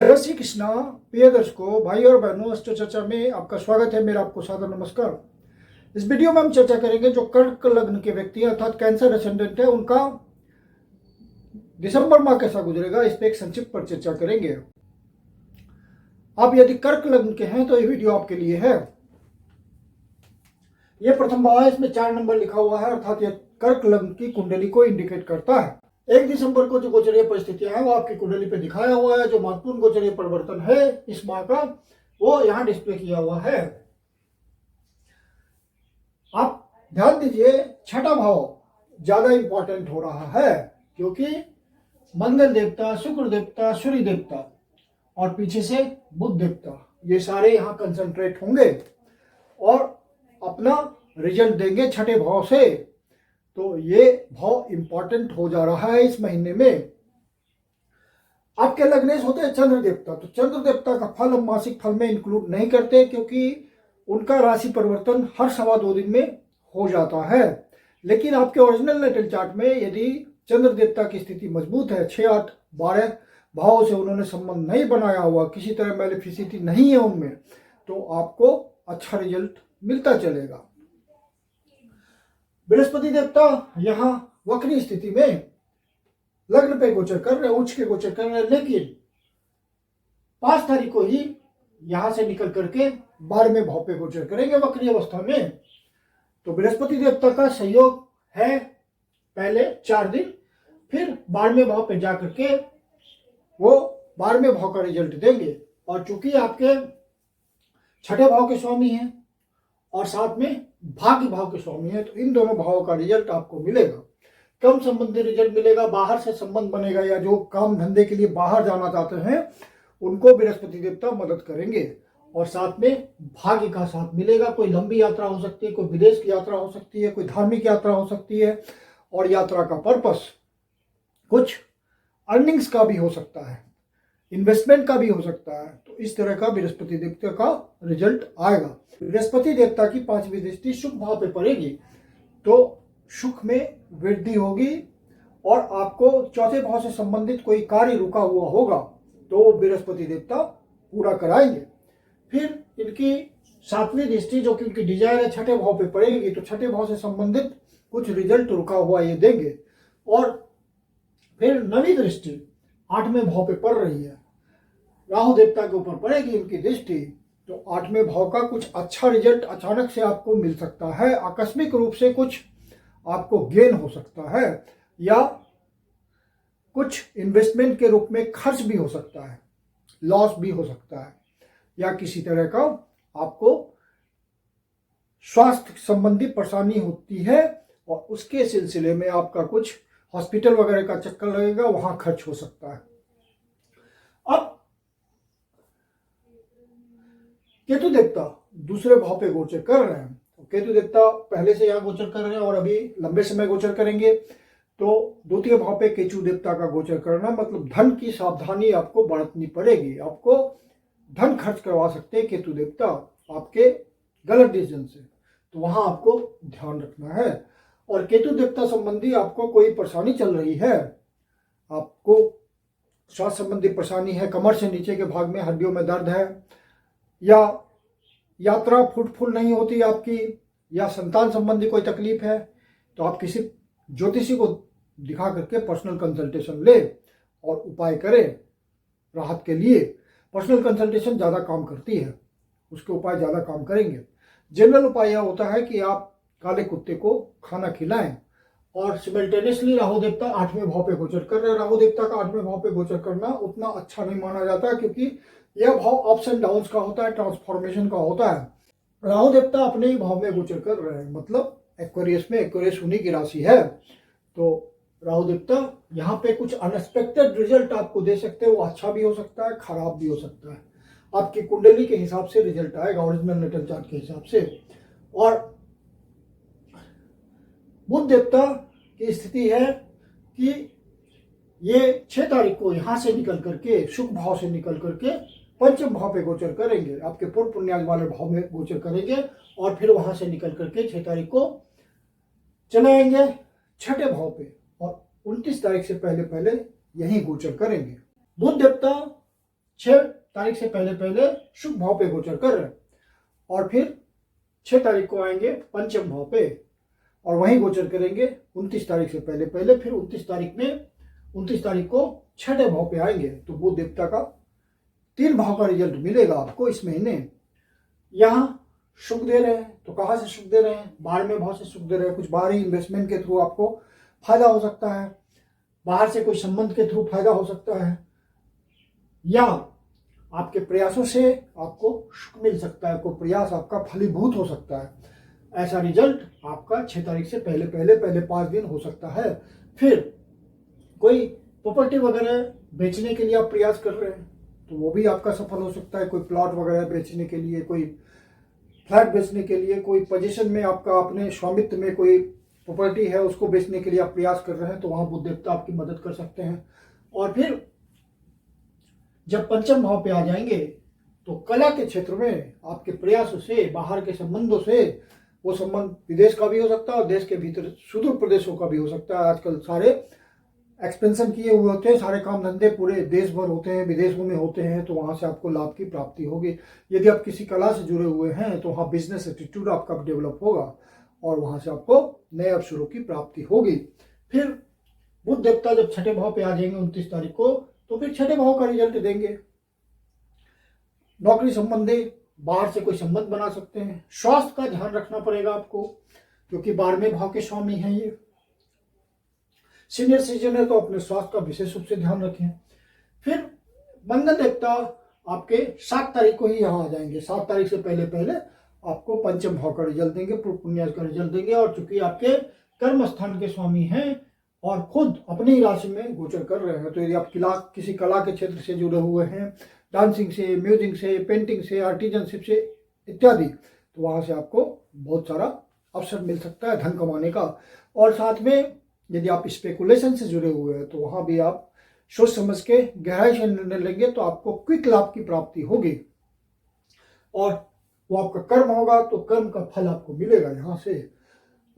जय श्री कृष्णा। प्रिय दर्शकों, भाई और बहनों, अस्त्र चर्चा में आपका स्वागत है। मेरा आपको सादर नमस्कार। इस वीडियो में हम चर्चा करेंगे जो कर्क लग्न के व्यक्ति अर्थात कैंसर एसेंडेंट है, उनका दिसंबर माह कैसा गुजरेगा, इस पे एक संक्षिप्त पर चर्चा करेंगे। आप यदि कर्क लग्न के हैं तो ये वीडियो आपके लिए है। यह प्रथम भाव है, इसमें 4 नंबर लिखा हुआ है, अर्थात यह कर्क लग्न की कुंडली को इंडिकेट करता है। 1 दिसंबर को जो गोचरीय परिस्थितियां हैं वो आपकी कुंडली पे दिखाया हुआ है। जो महत्वपूर्ण गोचरीय परिवर्तन है इस माह का वो यहाँ डिस्प्ले किया हुआ है। आप ध्यान दीजिए, 6ठा भाव ज्यादा इंपॉर्टेंट हो रहा है, क्योंकि मंगल देवता, शुक्र देवता, सूर्य देवता और पीछे से बुध देवता, ये सारे यहाँ कंसंट्रेट होंगे और अपना रिजल्ट देंगे 6ठे भाव से। तो ये भाव इंपॉर्टेंट हो जा रहा है इस महीने में। आपके लग्नेश होते हैं चंद्र देवता, तो चंद्र देवता का फल हम मासिक फल में इंक्लूड नहीं करते, क्योंकि उनका राशि परिवर्तन हर 2.25 दिन में हो जाता है। लेकिन आपके ओरिजिनल नेटल चार्ट में यदि चंद्र देवता की स्थिति मजबूत है, 6, 8, 12 भाव से उन्होंने संबंध नहीं बनाया हुआ, किसी तरह मैलिफिसिटी नहीं है उनमें, तो आपको अच्छा रिजल्ट मिलता चलेगा। बृहस्पति देवता यहाँ वक्री स्थिति में लग्न पे गोचर कर रहे, उच्च के गोचर कर रहे, लेकिन 5 तारीख को ही यहां से निकल करके 12वें भाव पे गोचर करेंगे वक्री अवस्था में। तो बृहस्पति देवता का सहयोग है पहले 4 दिन, फिर 12वें भाव पे जाकर के वो 12वें भाव का रिजल्ट देंगे। और चूंकि आपके 6ठे भाव के स्वामी हैं और साथ में भाग्य भाव के स्वामी हैं, तो इन दोनों भावों का रिजल्ट आपको मिलेगा। कम संबंधी रिजल्ट मिलेगा, बाहर से संबंध बनेगा, या जो काम धंधे के लिए बाहर जाना चाहते हैं उनको बृहस्पति देवता मदद करेंगे। और साथ में भाग्य का साथ मिलेगा। कोई लंबी यात्रा हो सकती है, कोई विदेश की यात्रा हो सकती है, कोई धार्मिक यात्रा हो सकती है, और यात्रा का पर्पस कुछ अर्निंग्स का भी हो सकता है, इन्वेस्टमेंट का भी हो सकता है। तो इस तरह का बृहस्पति देवता का रिजल्ट आएगा। बृहस्पति देवता की 5वीं दृष्टि शुभ भाव पे पड़ेगी, तो सुख में वृद्धि होगी और आपको 4थे भाव से संबंधित कोई कार्य रुका हुआ होगा तो वो बृहस्पति देवता पूरा कराएंगे। फिर इनकी 7वीं दृष्टि जो कि इनकी डिजायर है 6ठे भाव पे पड़ेगी, तो 6ठे भाव से संबंधित कुछ रिजल्ट रुका हुआ ये देंगे। और फिर 9वीं दृष्टि 8वें भाव पे पड़ रही है, राहु देवता के ऊपर पड़ेगी इनकी दृष्टि, तो 8वें भाव का कुछ अच्छा रिजल्ट अचानक से आपको मिल सकता है। आकस्मिक रूप से कुछ आपको गेन हो सकता है, या कुछ इन्वेस्टमेंट के रूप में खर्च भी हो सकता है, लॉस भी हो सकता है, या किसी तरह का आपको स्वास्थ्य संबंधी परेशानी होती है और उसके सिलसिले में आपका कुछ हॉस्पिटल वगैरह का चक्कर लगेगा, वहां खर्च हो सकता है। अब केतु देवता दूसरे भाव पे गोचर कर रहे हैं। केतु देवता पहले से यहाँ गोचर कर रहे हैं और अभी लंबे समय गोचर करेंगे। तो 2य भाव पे केतु देवता का गोचर करना मतलब धन की सावधानी आपको बरतनी पड़ेगी। आपको धन खर्च करवा सकते हैं केतु देवता आपके गलत डिसीजन से, तो वहां आपको ध्यान रखना है। और केतु देवता संबंधी आपको कोई परेशानी चल रही है, आपको स्वास्थ्य संबंधी परेशानी है, कमर से नीचे के भाग में हड्डियों में दर्द है, या यात्रा फ्रूटफुल नहीं होती आपकी, या संतान संबंधी कोई तकलीफ है, तो आप किसी ज्योतिषी को दिखा करके पर्सनल कंसल्टेशन ले और उपाय करें राहत के लिए। पर्सनल कंसल्टेशन ज़्यादा काम करती है, उसके उपाय ज़्यादा काम करेंगे। जनरल उपाय यह होता है कि आप काले कुत्ते को खाना खिलाएं। और सिमल्टेनियसली राहु देवता 8वें भाव पे गोचर कर रहे हैं। राहु देवता का 8वें भाव पे गोचर करना उतना अच्छा नहीं माना जाता, क्योंकि यह भाव अप्स एंड डाउन्स का होता है, ट्रांसफॉर्मेशन का होता है। राहु देवता अपने ही भाव में गोचर कर रहे हैं, मतलब एक्वेरियस में, एक्वेरियस उन्हीं की राशि है। तो राहु देवता यहाँ पे कुछ अनएक्सपेक्टेड रिजल्ट आपको दे सकते हैं। वो अच्छा भी हो सकता है, खराब भी हो सकता है, आपकी कुंडली के हिसाब से रिजल्ट आएगा, ओरिजिनल नेटल चार्ट के हिसाब से। और बुध देवता की स्थिति है कि ये 6 तारीख को यहां से निकल करके शुभ भाव से निकल करके 5म भाव पे गोचर करेंगे, आपके पूर्व पुण्याग वाले भाव में गोचर करेंगे, और फिर वहां से निकल करके 6 तारीख को चले आएंगे 6ठे भाव पे, और 29 तारीख से पहले पहले यहीं गोचर करेंगे। बुध देवता 6 तारीख से पहले पहले शुभ भाव पे गोचर कर रहे हैं, और फिर 6 तारीख को आएंगे पंचम भाव पे और वहीं गोचर करेंगे 29 तारीख से पहले पहले। फिर 29 तारीख को छठे भाव पे आएंगे। तो बुध देवता का 3 भाव का रिजल्ट मिलेगा आपको इस महीने। यहाँ सुख दे रहे हैं, तो कहाँ से सुख दे रहे हैं? 12वें भाव से सुख दे रहे हैं। कुछ बाहरी इन्वेस्टमेंट के थ्रू आपको फायदा हो सकता है, बाहर से कोई संबंध के थ्रू फायदा हो सकता है, या आपके प्रयासों से आपको सुख मिल सकता है, कोई प्रयास आपका फलीभूत हो सकता है। ऐसा रिजल्ट आपका 6 तारीख से पहले पहले 5 दिन हो सकता है। फिर कोई प्रॉपर्टी वगैरह बेचने के लिए आप प्रयास कर रहे हैं तो वो भी आपका सफल हो सकता है। कोई प्लॉट वगैरह बेचने के लिए, कोई फ्लैट बेचने के लिए, कोई पोजीशन में आपका अपने स्वामित्व में कोई प्रॉपर्टी है उसको बेचने के लिए आप प्रयास कर रहे हैं तो वहां बुध देवता आपकी मदद कर सकते हैं। और फिर जब पंचम भाव पे आ जाएंगे तो कला के क्षेत्र में आपके प्रयासों से, बाहर के संबंधों से, वो संबंध विदेश का भी हो सकता है और देश के भीतर सुदूर प्रदेशों का भी हो सकता है। आजकल सारे एक्सपेंशन किए हुए होते हैं, सारे काम धंधे पूरे देश भर होते हैं, विदेशों में होते हैं, तो वहां से आपको लाभ की प्राप्ति होगी। यदि आप किसी कला से जुड़े हुए हैं तो वहाँ बिजनेस एटीट्यूड आपका डेवलप होगा और वहां से आपको नए अवसरों की प्राप्ति होगी। फिर बुध देवता जब छठे भाव पे आ जाएंगे 29 तारीख को, तो फिर छठे भाव का रिजल्ट देंगे। नौकरी संबंधी बाहर से कोई संबंध बना सकते हैं। स्वास्थ्य का ध्यान रखना पड़ेगा आपको क्योंकि 12वें भाव के स्वामी हैं ये। सीनियर सिटीजन है तो अपने स्वास्थ्य का विशेष रूप से ध्यान रखें। फिर मंगल देवता आपके 7 तारीख को ही यहाँ आ जाएंगे। 7 तारीख से पहले पहले आपको पंचम भाव का रिजल्ट देंगे, पूर्व पुण्यास का रिजल्ट देंगे। और चूंकि आपके कर्म स्थान के स्वामी हैं और खुद अपनी ही राशि में गोचर कर रहे हैं, तो यदि आप किसी कला के क्षेत्र से जुड़े हुए हैं, डांसिंग से, म्यूजिक से, पेंटिंग से, आर्टिजनशिप से इत्यादि, तो वहां से आपको बहुत सारा अवसर मिल सकता है धन कमाने का। और साथ में यदि आप स्पेकुलेशन से जुड़े हुए हैं तो वहां भी आप सोच समझ के गहराई से निर्णय लेंगे तो आपको क्विक लाभ की प्राप्ति होगी और वो आपका कर्म होगा तो कर्म का फल आपको मिलेगा यहाँ से।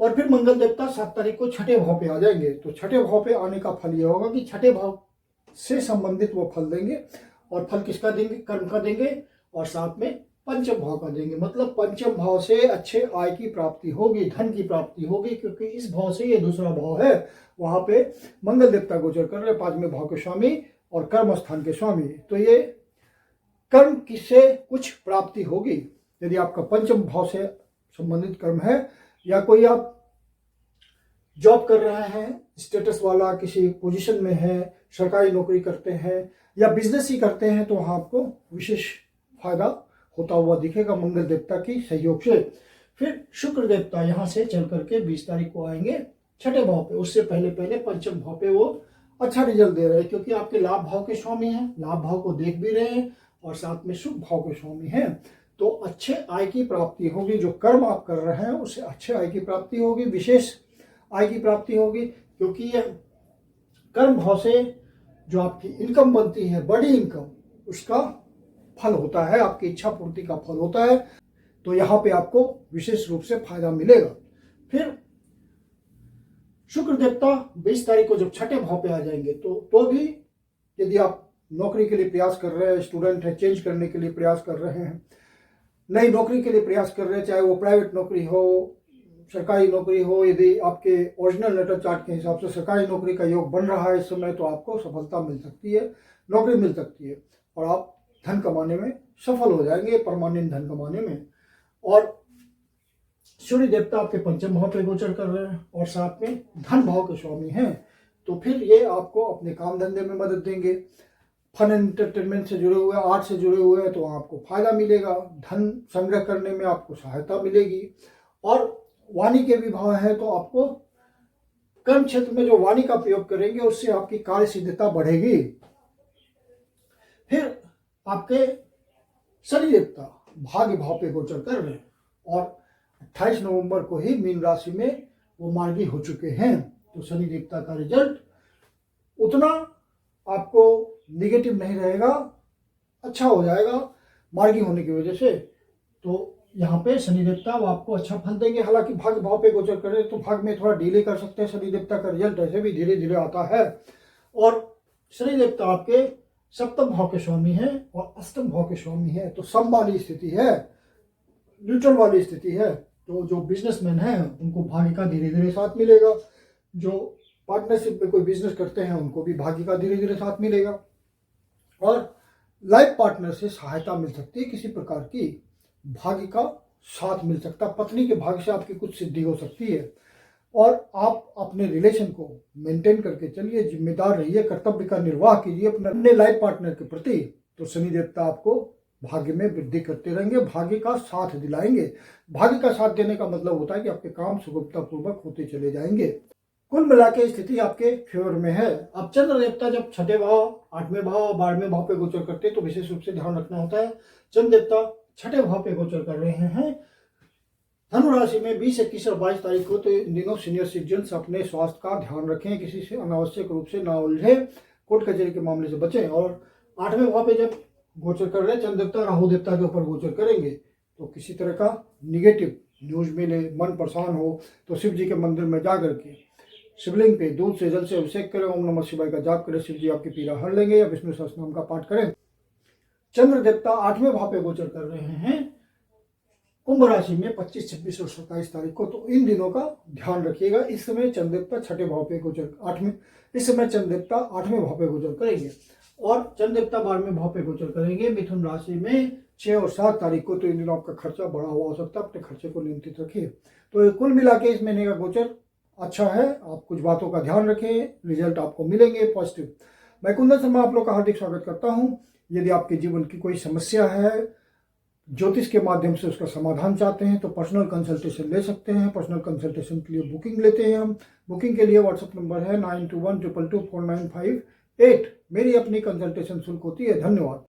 और फिर मंगल देवता 7 तारीख को छठे भाव पे आ जाएंगे। तो छठे भाव पे आने का फल ये होगा कि छठे भाव से संबंधित वो फल देंगे। और फल किसका देंगे? कर्म का देंगे और साथ में पंचम भाव का देंगे। मतलब पंचम भाव से अच्छे आय की प्राप्ति होगी, धन की प्राप्ति होगी, क्योंकि इस भाव से ये दूसरा भाव है, वहां पे मंगल देवता गोचर कर रहे 5वें भाव के स्वामी और कर्म स्थान के स्वामी। तो ये कर्म किससे कुछ प्राप्ति होगी। यदि आपका पंचम भाव से संबंधित कर्म है या कोई आप जॉब कर रहे हैं, स्टेटस वाला किसी पोजीशन में है, सरकारी नौकरी करते हैं या बिजनेस ही करते हैं, तो वहां आपको विशेष फायदा होता हुआ दिखेगा मंगल देवता की सहयोग से। फिर शुक्र देवता यहाँ से चल करके 20 तारीख को आएंगे छठे भाव पे। उससे पहले पहले पंचम भाव पे वो अच्छा रिजल्ट दे रहे हैं क्योंकि आपके लाभ भाव के स्वामी हैं, लाभ भाव को देख भी रहे हैं और साथ में शुभ भाव के स्वामी हैं। तो अच्छे आय की प्राप्ति होगी। जो कर्म आप कर रहे हैं उससे अच्छे आय की प्राप्ति होगी, विशेष आय की प्राप्ति होगी, क्योंकि यह कर्म भाव से जो आपकी इनकम बनती है, बड़ी इनकम, उसका फल होता है, आपकी इच्छा पूर्ति का फल होता है। तो यहाँ पे आपको विशेष रूप से फायदा मिलेगा। फिर शुक्र देवता 20 तारीख को जब छठे भाव पे आ जाएंगे तो भी यदि आप नौकरी के लिए प्रयास कर रहे हैं, स्टूडेंट है, चेंज करने के लिए प्रयास कर रहे हैं, नई नौकरी के लिए प्रयास कर रहे हैं, चाहे वो प्राइवेट नौकरी हो, सरकारी नौकरी हो, यदि आपके ओरिजिनल लेटर चार्ट के हिसाब से सरकारी नौकरी का योग बन रहा है इस समय, तो आपको सफलता मिल सकती है, नौकरी मिल सकती है और आप धन कमाने में सफल हो जाएंगे, परमानेंट धन कमाने में। और सूर्य देवता आपके पंचम भाव पे गोचर कर रहे हैं और साथ में धन भाव के स्वामी हैं। तो फिर ये आपको अपने काम धंधे में मदद देंगे। फन एंड एंटरटेनमेंट से जुड़े हुए, आर्ट से जुड़े हुए हैं तो आपको फायदा मिलेगा, धन संग्रह करने में आपको सहायता मिलेगी। और वाणी के भी भाव है तो आपको कर्म क्षेत्र में जो वाणी का प्रयोग करेंगे उससे आपकी कार्य सिद्धता बढ़ेगी। फिर आपके शनि देवता भाग्य भाव पे गोचर कर रहे हैं और 28 नवंबर को ही मीन राशि में वो मार्गी हो चुके हैं। तो शनि देवता का रिजल्ट उतना आपको निगेटिव नहीं रहेगा, अच्छा हो जाएगा मार्गी होने की वजह से। तो यहाँ पे शनि देवता वो आपको अच्छा फल देंगे। हालांकि भाग्य भाव पे गोचर करें तो भाग्य में थोड़ा डिले कर सकते हैं। शनि देवता का रिजल्ट ऐसे भी धीरे धीरे आता है। और शनि देवता आपके सप्तम भाव के स्वामी हैं और अष्टम भाव के स्वामी हैं, तो सम वाली स्थिति है, न्यूट्रल वाली स्थिति है। तो जो बिजनेसमैन हैं उनको भाग्य का धीरे धीरे साथ मिलेगा, जो पार्टनरशिप में कोई बिजनेस करते हैं उनको भी भाग्य का धीरे धीरे साथ मिलेगा, और लाइफ पार्टनर से सहायता मिल सकती है, किसी प्रकार की भाग्य का साथ मिल सकता है, पत्नी के भाग्य से आपकी कुछ सिद्धि हो सकती है। और आप अपने रिलेशन को मेंटेन करके चलिए, जिम्मेदार रहिए, कर्तव्य का निर्वाह कीजिए अपने लाइफ पार्टनर के प्रति, तो शनि देवता आपको भाग्य में वृद्धि करते रहेंगे, भाग्य का साथ दिलाएंगे। भाग्य का साथ देने का मतलब होता है कि आपके काम सुगमता पूर्वक होते चले जाएंगे। कुल मिला के स्थिति आपके फेवर में है। अब चंद्र देवता जब छठे भाव, आठवें भाव, 12वें भाव पे गोचर करते हैं तो विशेष रूप से ध्यान रखना होता है। चंद्र देवता छठे भाव पे गोचर कर रहे हैं धनु राशि में 20, 21 और 22 तारीख को, तो इन दिनों सीनियर सिटीजन्स अपने स्वास्थ्य का ध्यान रखें, किसी से अनावश्यक रूप से ना उलझे, कोर्ट कचहरी के मामले से बचें। और 8वें भाव पे जब गोचर कर रहे हैं चंद्र देवता, राहु देवता के ऊपर गोचर करेंगे, तो किसी तरह का निगेटिव न्यूज मिले, मन परेशान हो, तो शिव जी के मंदिर में जा करके शिवलिंग पे दूध से जल से अभिषेक करें, ओम नमः शिवाय का जाप करें, शिव जी आपकी पीड़ा हर लेंगे, या विष्णु सहस्त्रनाम का पाठ करें। चंद्र देवता 8वें भाव पे गोचर कर रहे हैं कुंभ राशि में 25, 26 और 27 तारीख को, तो इन दिनों का ध्यान रखिएगा। इस समय चंद्र देवता छठे भाव पे गोचर, इस समय चंद्र देवता 8वें भाव पे गोचर करेंगे, और चंद्र देवता 12वें भाव पे गोचर करेंगे मिथुन राशि में 6 और 7 तारीख को, तो इन दिनों आपका खर्चा बढ़ा हुआ हो सकता है, अपने खर्चे को नियंत्रित रखिए। तो कुल मिला के इस महीने का गोचर अच्छा है, आप कुछ बातों का ध्यान रखें, रिजल्ट आपको मिलेंगे पॉजिटिव। मैं कुंदन शर्मा आप लोग का हार्दिक स्वागत करता हूं। यदि आपके जीवन की कोई समस्या है, ज्योतिष के माध्यम से उसका समाधान चाहते हैं, तो पर्सनल कंसल्टेशन ले सकते हैं। पर्सनल कंसल्टेशन के लिए बुकिंग लेते हैं हम। बुकिंग के लिए व्हाट्सएप नंबर है 9212224958। मेरी अपनी कंसल्टेशन शुल्क होती है। धन्यवाद।